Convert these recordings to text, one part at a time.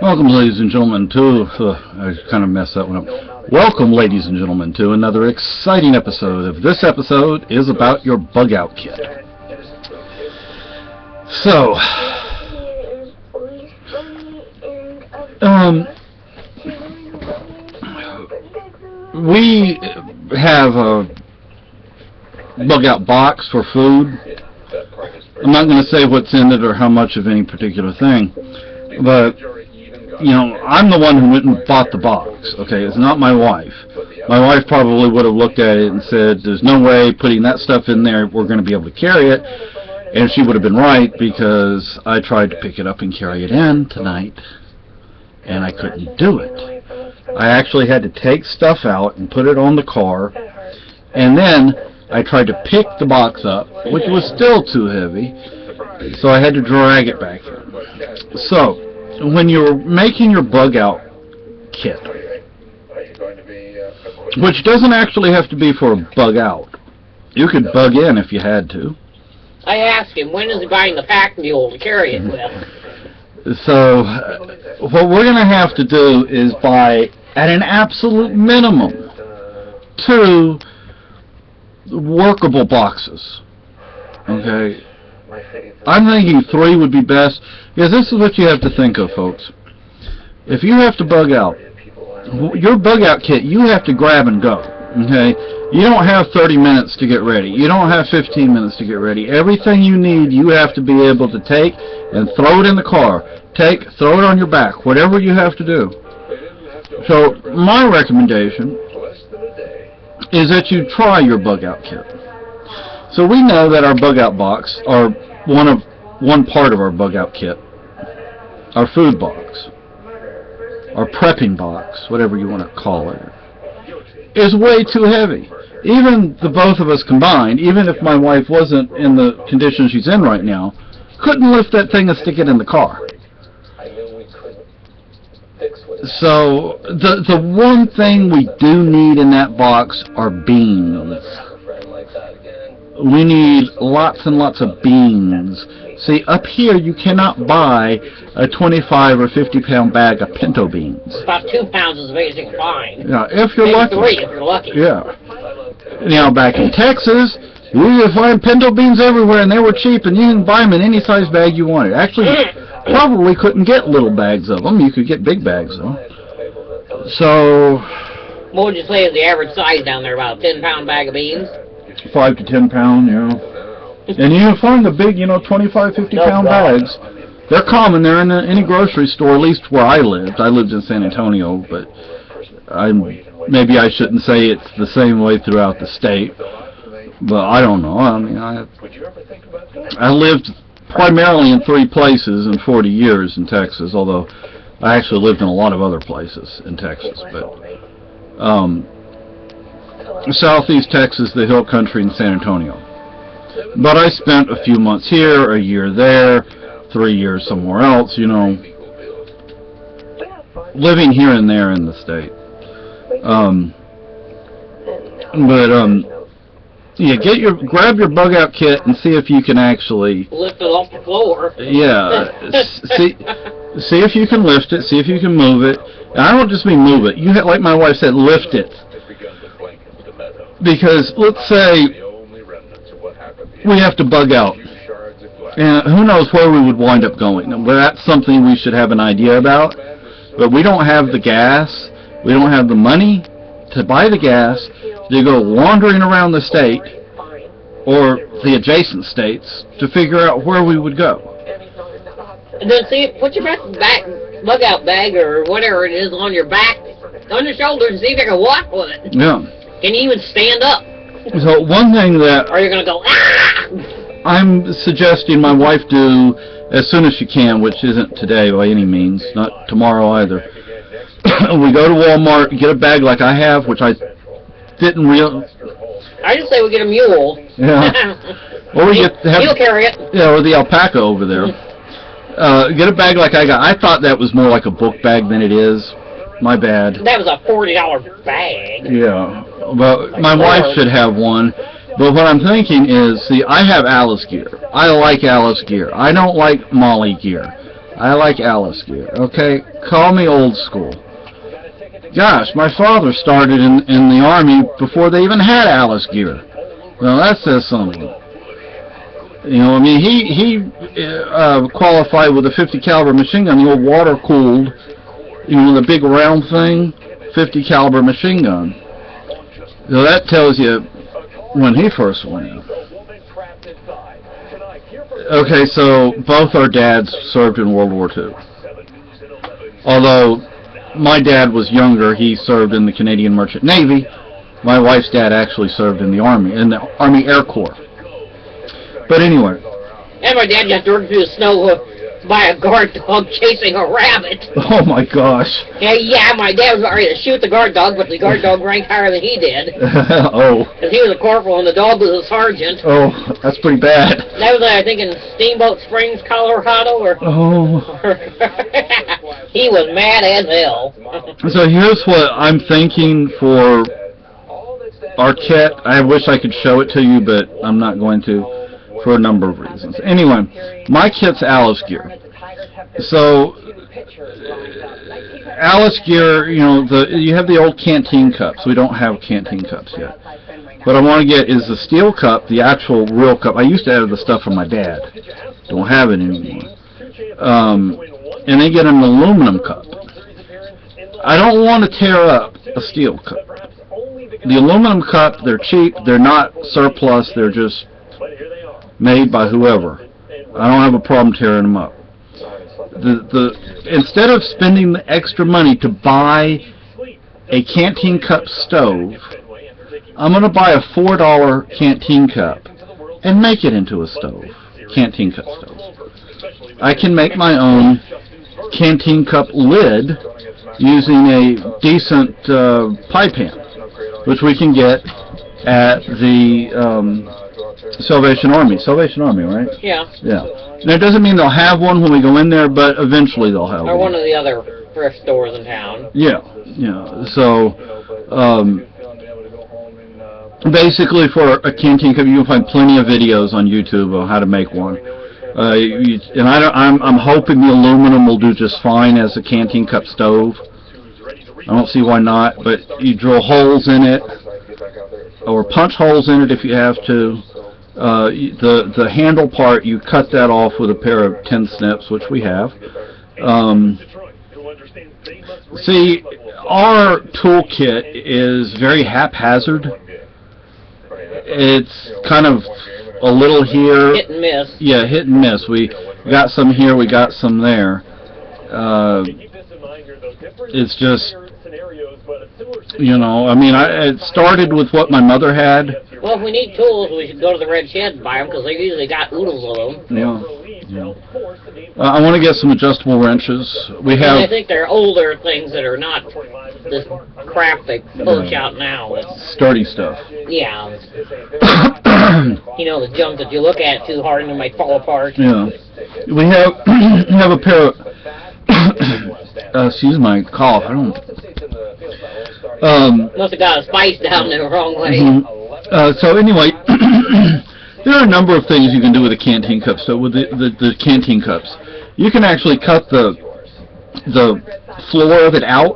Welcome, ladies and gentlemen, to... I kind of messed that one up. Welcome, ladies and gentlemen, to another exciting episode. This episode is about your bug-out kit. So, we have a bug-out box for food. I'm not going to say what's in it or how much of any particular thing, but, you know, I'm the one who went and bought the box, okay? It's not my wife. My wife probably would have looked at it and said, there's no way putting that stuff in there we're going to be able to carry it, and she would have been right because I tried to pick it up and carry it in tonight, and I couldn't do it. I actually had to take stuff out and put it on the car, and then I tried to pick the box up, which was still too heavy, so I had to drag it back in. So, when you're making your bug-out kit, which doesn't actually have to be for a bug-out. You could bug in if you had to. I asked him, when is he buying the pack mule to carry it with? So, what we're going to have to do is buy, at an absolute minimum, 2 workable boxes. Okay? I'm thinking 3 would be best, because this is what you have to think of, folks. If you have to bug out, your bug out kit, you have to grab and go. Okay? You don't have 30 minutes to get ready. You don't have 15 minutes to get ready. Everything you need, you have to be able to take and throw it in the car. Throw it on your back, whatever you have to do. So, my recommendation is that you try your bug out kit. So we know that our bug out box, or one part of our bug out kit, our food box, our prepping box, whatever you want to call it, is way too heavy. Even the both of us combined, even if my wife wasn't in the condition she's in right now, couldn't lift that thing and stick it in the car. So the one thing we do need in that box are beans. We need lots and lots of beans. See, up here you cannot buy a 25 or 50 pound bag of pinto beans. About 2 pounds is amazing fine. Yeah, if you're Maybe lucky. 3 if you're lucky. Yeah. Now back in Texas, you could find pinto beans everywhere, and they were cheap, and you can buy them in any size bag you wanted. Actually, probably couldn't get little bags of them. You could get big bags though. So, what would you say is the average size down there? About a 10-pound bag of beans? 5 to 10 pound, you know. And you can find the big, 25, 50 pound bags. They're common. They're in any grocery store, at least where I lived. I lived in San Antonio, but maybe I shouldn't say it's the same way throughout the state. But I don't know. I mean, I lived primarily in 3 places in 40 years in Texas, although I actually lived in a lot of other places in Texas. But Southeast Texas, the hill country, in San Antonio. But I spent a few months here, a year there, 3 years somewhere else, living here and there in the state. Yeah, grab your bug out kit and see if you can actually lift it off the floor. Yeah, see if you can lift it, see if you can move it. And I don't just mean move it. You like my wife said, lift it. Because let's say we have to bug out, and who knows where we would wind up going. Well, that's something we should have an idea about, but we don't have the gas, we don't have the money to buy the gas to go wandering around the state or the adjacent states to figure out where we would go. And then put your bug out bag or whatever it is on your back, on your shoulders, and see if you can walk with it. Yeah. Can you even stand up? So one thing that... Or you're going to go, ah! I'm suggesting my wife do as soon as she can, which isn't today by any means, not tomorrow either. We go to Walmart, get a bag like I have, which I didn't real... I just say we get a mule. Yeah. Or we he'll carry it. Yeah, or the alpaca over there. Get a bag like I got. I thought that was more like a book bag than it is. My bad. That was a $40 bag. Yeah. But my wife should have one. But what I'm thinking is, see, I have Alice gear. I like Alice gear. I don't like Molly gear. I like Alice gear. Okay, call me old school. Gosh, my father started in the Army before they even had Alice gear. Well, that says something. You know, I mean, he qualified with a 50 caliber machine gun, the old water cooled, you know, the big round thing, 50 caliber machine gun. So that tells you when he first went in. Okay, so both our dads served in World War II. Although my dad was younger, he served in the Canadian Merchant Navy. My wife's dad actually served in the Army Air Corps. But anyway. And my dad got driven through the snow by a guard dog chasing a rabbit. Oh my gosh. Yeah, my dad was about ready to shoot the guard dog, but the guard dog ranked higher than he did. Oh. Because he was a corporal and the dog was a sergeant. Oh, that's pretty bad. That was, I think, in Steamboat Springs, Colorado. Oh. He was mad as hell. So here's what I'm thinking for our kit. I wish I could show it to you, but I'm not going to, for a number of reasons. Anyway, my kit's Alice gear. So Alice gear, you know, you have the old canteen cups. We don't have canteen cups yet. What I want to get is the steel cup, the actual real cup. I used to have the stuff from my dad. Don't have it anymore. And they get an aluminum cup. I don't want to tear up a steel cup. The aluminum cup, they're cheap. They're not surplus. They're just made by whoever. I don't have a problem tearing them up. Instead of spending the extra money to buy a canteen cup stove, I'm going to buy a $4 canteen cup and make it into a stove. Canteen cup stove. I can make my own canteen cup lid using a decent pie pan, which we can get at the Salvation Army. Salvation Army, right? Yeah. Yeah. Now, it doesn't mean they'll have one when we go in there, but eventually they'll have one. Or one of the other thrift stores in town. Yeah. Yeah. So, basically, for a canteen cup, you can find plenty of videos on YouTube on how to make one. And I'm hoping the aluminum will do just fine as a canteen cup stove. I don't see why not, but you drill holes in it, or punch holes in it if you have to. The handle part, you cut that off with a pair of tin snips, which we have. See, our toolkit is very haphazard. It's kind of a little here. Hit and miss. Yeah, hit and miss. We got some here, we got some there. It's just, you know, I mean, it started with what my mother had. Well, if we need tools, we should go to the Red Shed and buy them, because they've usually got oodles of them. Yeah. Yeah. I want to get some adjustable wrenches. We have. I think they're older things that are not this crap they push out now. Sturdy stuff. Yeah. You know, the junk that you look at too hard and it might fall apart. Yeah. We have a pair of. Excuse my cough. I don't. Must have got a spice down the wrong way. So anyway. There are a number of things you can do with a canteen cup. So with the canteen cups, you can actually cut the floor of it out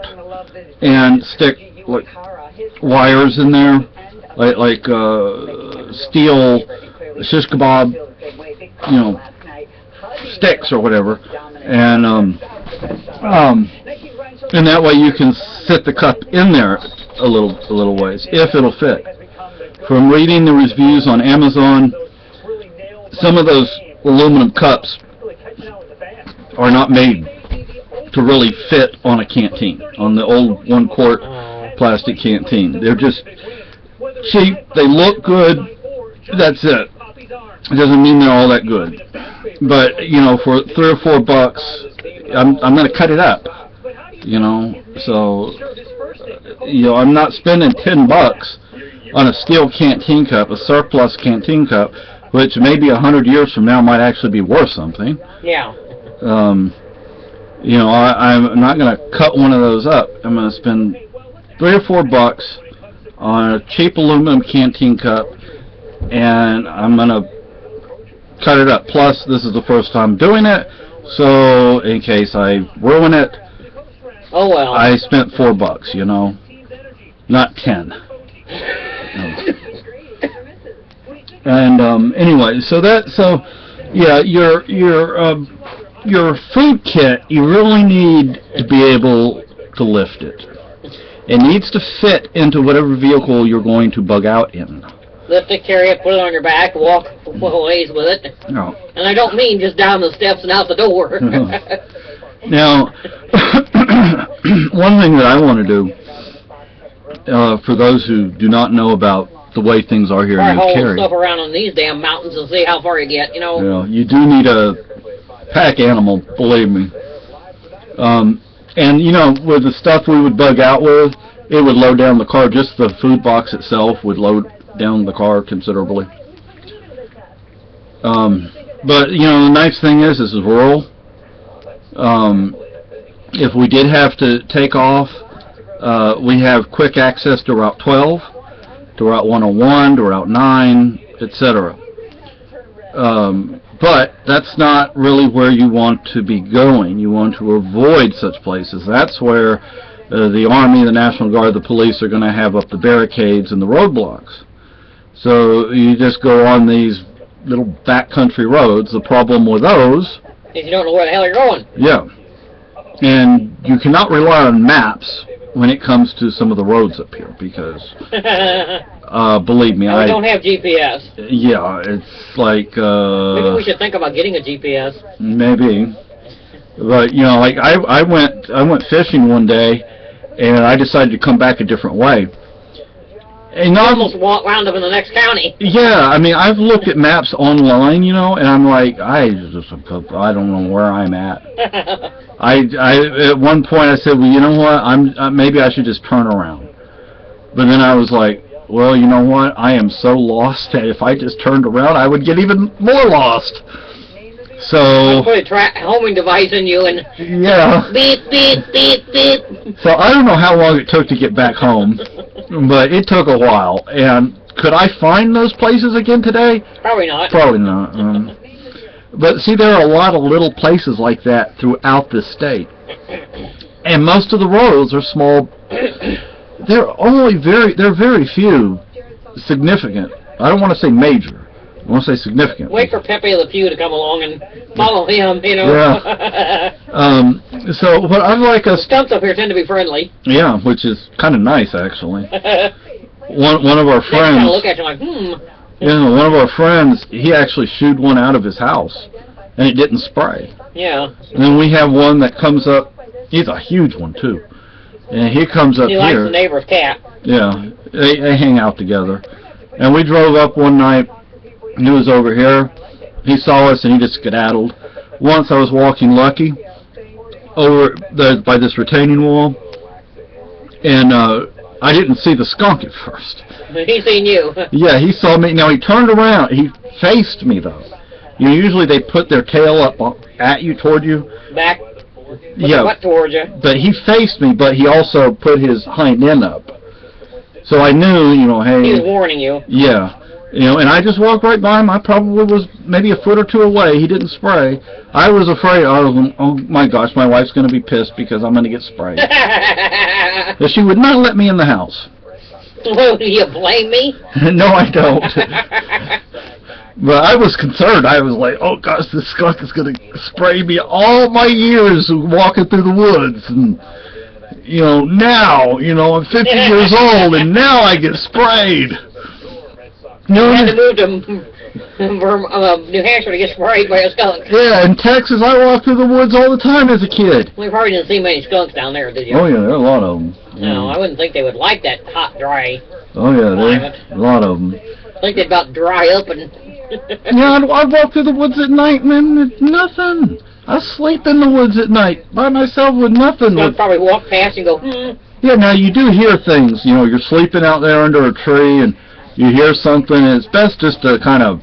and stick like wires in there, like steel shish kebab, you know, sticks or whatever, and that way you can sit the cup in there a little ways if it'll fit. From reading the reviews on Amazon, some of those aluminum cups are not made to really fit on a canteen, on the old 1-quart plastic canteen. They're just cheap, they look good, that's it. It doesn't mean they're all that good. But, you know, for $3 or $4, I'm going to cut it up, you know, so, you know, I'm not spending $10 on a steel canteen cup, a surplus canteen cup, which maybe 100 years from now might actually be worth something. Yeah. You know, I'm not going to cut one of those up. I'm going to spend $3 or $4 on a cheap aluminum canteen cup, and I'm going to cut it up. Plus, this is the first time doing it, So in case I ruin it, oh well. I spent $4, you know, not 10. And anyway, so yeah, your food kit, you really need to be able to lift it. It needs to fit into whatever vehicle you're going to bug out in. Lift it, carry it, put it on your back, walk a ways with it. No. And I don't mean just down the steps and out the door. Now, one thing that I want to do, for those who do not know about the way things are here in Cary. Stuff around on these damn mountains and see how far you get, you know. Yeah, you do need a pack animal, believe me. And, you know, with the stuff we would bug out with, it would load down the car. Just the food box itself would load down the car considerably. But, you know, the nice thing is, this is rural. If we did have to take off, we have quick access to Route 12, to Route 101, to Route 9, etc. But that's not really where you want to be going. You want to avoid such places. That's where the Army, the National Guard, the police are going to have up the barricades and the roadblocks. So you just go on these little backcountry roads. The problem with those is you don't know where the hell you're going. Yeah. And you cannot rely on maps when it comes to some of the roads up here, because believe me, I don't have GPS. Yeah, it's like maybe we should think about getting a GPS. Maybe. But you know, like I went fishing one day, and I decided to come back a different way. And you almost wound up in the next county. Yeah, I mean, I've looked at maps online, you know, and I'm like, I don't know where I'm at. I at one point I said, well, you know what, maybe I should just turn around. But then I was like, well, you know what, I am so lost that if I just turned around, I would get even more lost. So I'll put a homing device in you and yeah. Beep beep beep beep. So I don't know how long it took to get back home, but it took a while. And could I find those places again today? Probably not. Probably not. But see, there are a lot of little places like that throughout the state, and most of the roads are small. They're very few significant. I don't want to say major. I want to say significant. Wait for Pepe Le Pew to come along and follow him, you know. Yeah. So what I like us. Skunks up here tend to be friendly. Yeah, which is kind of nice actually. One of our friends. They kind of look at you like, Yeah, one of our friends, he actually shooed one out of his house, and it didn't spray. Yeah. And then we have one that comes up. He's a huge one too, and he comes up he here. He likes the neighbor's cat. Yeah, they hang out together, and we drove up one night. He was over here. He saw us and he just skedaddled. Once I was walking Lucky over by this retaining wall, and I didn't see the skunk at first. He seen you. Yeah, he saw me. Now he turned around. He faced me though. You know, usually they put their tail up at you, toward you. Back. Yeah. Butt towards you. But he faced me, but he also put his hind end up. So I knew, you know, hey. He was warning you. Yeah. You know, and I just walked right by him. I probably was maybe a foot or two away. He didn't spray. I was afraid. Oh my gosh, my wife's going to be pissed because I'm going to get sprayed. But she would not let me in the house. Well, do you blame me? No, I don't. But I was concerned. I was like, oh gosh, this skunk is going to spray me all my years walking through the woods. And, you know, now, you know, I'm 50 years old and now I get sprayed. No, I had to move to New Hampshire to get sprayed by a skunk. Yeah, in Texas, I walked through the woods all the time as a kid. We probably didn't see many skunks down there, did you? Oh, yeah, there are a lot of them. No, I wouldn't think they would like that hot, dry climate. A lot of them. I think they'd about dry up and... Yeah, I walk through the woods at night, man, it's nothing. I sleep in the woods at night by myself with nothing. Skunk probably walk past and go, Yeah, now you do hear things. You know, you're sleeping out there under a tree and you hear something, and it's best just to kind of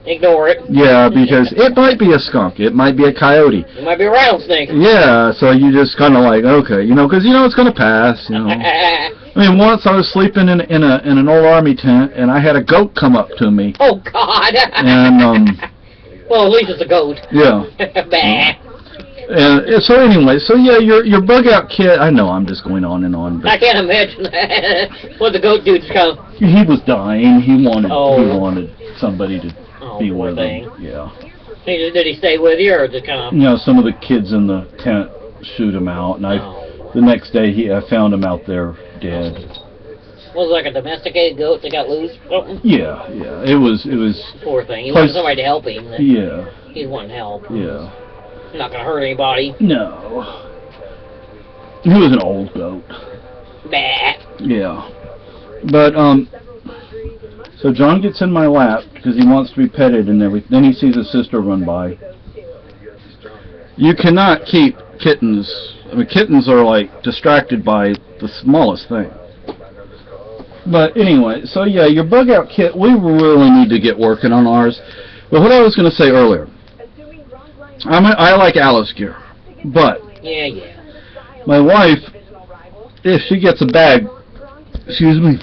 ignore it. Yeah, because it might be a skunk, it might be a coyote, it might be a rattlesnake. Yeah, so you just kind of like, okay, you know, because you know it's going to pass. You know, I mean, once I was sleeping in an old army tent, and I had a goat come up to me. Oh God! And well, at least it's a goat. Yeah. Bah. And so anyway, so yeah, your bug out kit. I know I'm just going on and on. But I can't imagine that. When the goat dudes come. he was dying. He wanted somebody to be with him. Yeah. Did he stay with you, or just kind of? You know, some of the kids in the tent shoot him out, and the next day I found him out there dead. Was it like a domesticated goat that got loose? Yeah. It was. Poor thing. He wanted somebody to help him. Yeah. He wanted help. Yeah. Not gonna hurt anybody. No. He was an old goat. Bah. Yeah. But so John gets in my lap because he wants to be petted and everything. Then he sees his sister run by. You cannot keep kittens. I mean, kittens are like distracted by the smallest thing. But anyway, so yeah, your bug out kit, we really need to get working on ours. But what I was going to say earlier, I like Alice gear, but yeah. My wife, if she gets a bag, excuse me,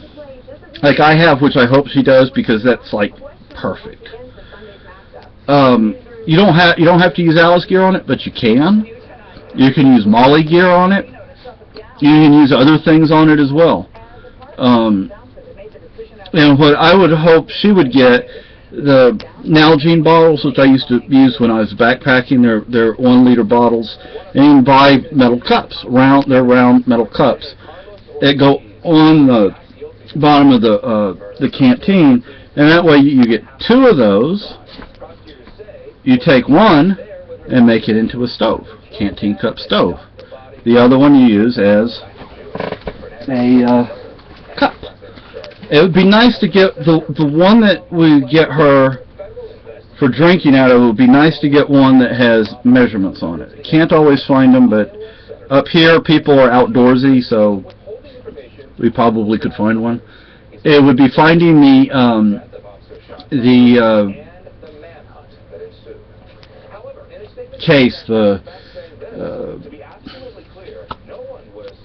like I have, which I hope she does because that's like perfect. You don't have to use Alice gear on it, but you can. You can use Molly gear on it. You can use other things on it as well. And what I would hope she would get, the Nalgene bottles, which I used to use when I was backpacking, they're 1 liter bottles, and you can buy metal cups, they're round metal cups that go on the bottom of the canteen, and that way you get 2 of those. You take one and make it into a stove, canteen cup stove. The other one you use as a cup. It would be nice to get the one that we get her for drinking out of. It would be nice to get one that has measurements on it. Can't always find them, but up here people are outdoorsy, so we probably could find one. It would be finding the case, the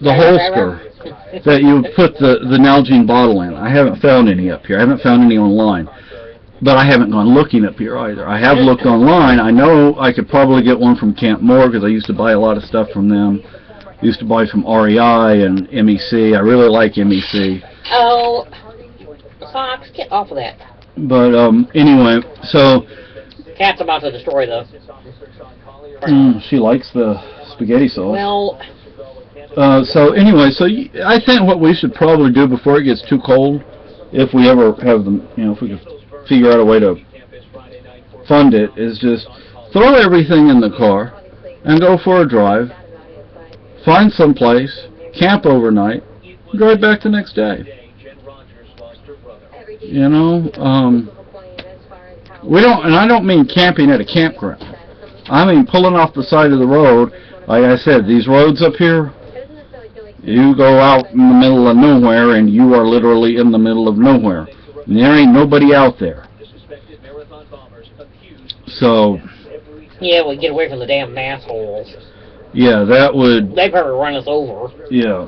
holster that you put the Nalgene bottle in. I haven't found any up here. I haven't found any online. But I haven't gone looking up here either. I have looked online. I know I could probably get one from Camp Moore because I used to buy a lot of stuff from them. I used to buy from REI and MEC. I really like MEC. Oh, Fox, get off of that. But anyway, so... Cat's about to destroy the... she likes the spaghetti sauce. Well... so anyway, so I think what we should probably do before it gets too cold, if we ever have them, if we could figure out a way to fund it, is just throw everything in the car and go for a drive, find some place, camp overnight, drive back the next day. We don't, and I don't mean camping at a campground. I mean pulling off the side of the road. Like I said, these roads up here, you go out in the middle of nowhere, and you are literally in the middle of nowhere. And there ain't nobody out there. So... yeah, we get away from the damn mass holes. Yeah, that would... they'd probably run us over. Yeah.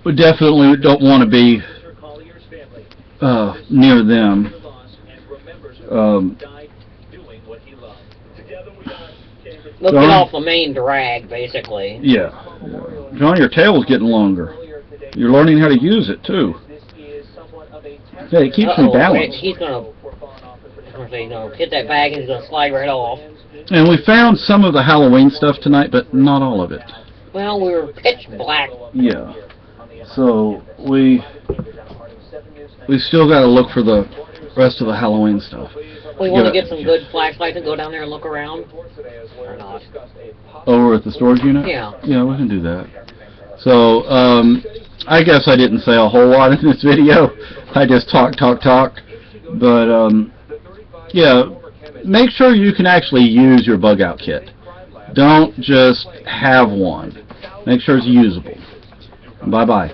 We definitely don't want to be near them. Let's get off the main drag, basically. Yeah. John, your tail's getting longer. You're learning how to use it, too. Yeah, it keeps me balanced. He's going to hit that bag and he's going to slide right off. And we found some of the Halloween stuff tonight, but not all of it. Well, we were pitch black. Yeah. So, we still got to look for the rest of the Halloween stuff. We want to get some good flashlights and go down there and look around, or not? Over at the storage unit? Yeah. Yeah, we can do that. So, I guess I didn't say a whole lot in this video. I just talk. But, yeah, make sure you can actually use your bug out kit. Don't just have one. Make sure it's usable. Bye-bye.